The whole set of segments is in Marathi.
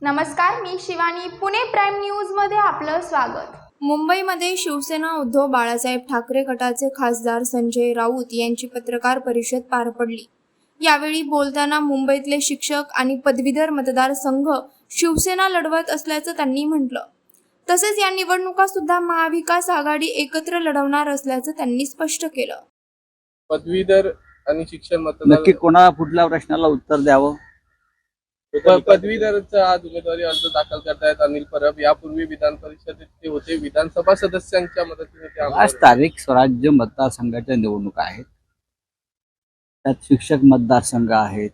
नमस्कार, मी शिवानी. पुणे प्राईम न्यूज मध्ये आपलं स्वागत. मुंबईमध्ये शिवसेना उद्धव बाळासाहेब ठाकरे गटाचे खासदार संजय राऊत यांची पत्रकार परिषद पार पडली. यावेळी बोलताना मुंबईतले शिक्षक आणि पदवीधर मतदारसंघ शिवसेना लढवत असल्याचं त्यांनी म्हटलं. तसेच या निवडणुका सुद्धा महाविकास आघाडी एकत्र लढवणार असल्याचं त्यांनी स्पष्ट केलं. पदवीधर आणि शिक्षण मतदार नक्की कोणा कुठल्या प्रश्नाला उत्तर द्यावं? पदवीधरचा आज उमेदवारी अर्ज दाखल करतायत अनिल परब. यापूर्वी विधान परिषदेत ते होते. विधानसभा सदस्यांच्या मदतीने ते आमदार आज तारीख स्वराज्य मतदारसंघाच्या निवडणुका आहेत. त्यात शिक्षक मतदारसंघ आहेत,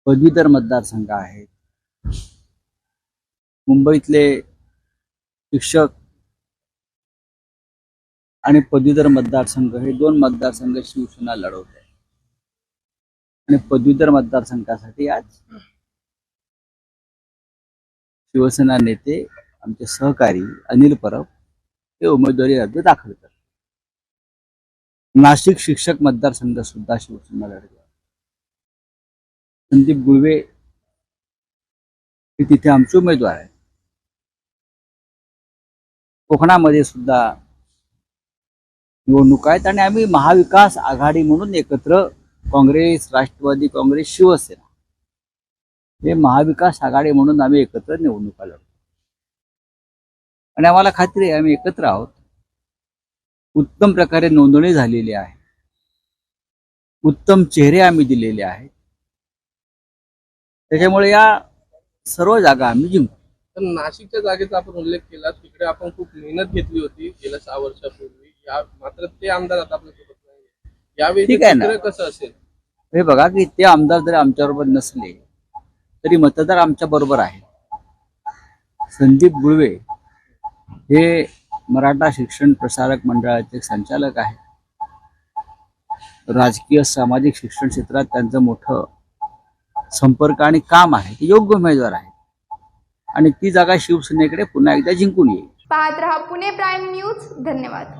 पदवीधर मतदारसंघ आहेत. मुंबईतले शिक्षक आणि पदवीधर मतदारसंघ हे दोन मतदारसंघ शिवसेना लढवत आहे. आणि पदवीधर मतदारसंघासाठी आज शिवसेना नेते आमचे सहकारी अनिल परब हे उमेदवारी अर्ज दाखल करतात. नाशिक शिक्षक मतदारसंघ सुद्धा शिवसेना लढवत. संदीप गुळवे हे तिथे आमचे उमेदवार आहेत. कोकणामध्ये सुद्धा निवडणूक आहेत आणि आम्ही महाविकास आघाडी म्हणून एकत्र काँग्रेस, राष्ट्रवादी काँग्रेस, शिवसेना हे महाविकास आघाडी म्हणून आम्ही एकत्र निवडणुका लढतो. आणि आम्हाला खात्री आहे आम्ही एकत्र आहोत. उत्तम प्रकारे नोंदणी झालेली आहे. उत्तम चेहरे आम्ही दिलेले आहेत. त्याच्यामुळे या सर्व जागा आम्ही जिंकू. तर नाशिकच्या जागेचा आपण उल्लेख केला. तिकडे आपण खूप मेहनत घेतली होती गेल्या 6 वर्षापूर्वी. मात्र ते आमदार आता आपल्यासोबत नाही. यावेळी ठीक आहे ना. कसं असेल हे बघा की ते आमदार जरी आमच्याबरोबर नसले तरी मतदार आमच्या बरोबर आहेत. संदीप गुळवे हे मराठा शिक्षण प्रसारक मंडळाचे संचालक आहेत. राजकीय सामाजिक शिक्षण क्षेत्रात त्यांचं मोठं संपर्क आणि काम आहे. ते योग्य उमेदवार आहेत आणि ती जागा शिवसेनेकडे पुन्हा एकदा जिंकून येईल. पाहत रहा पुणे प्राईम न्यूज. धन्यवाद.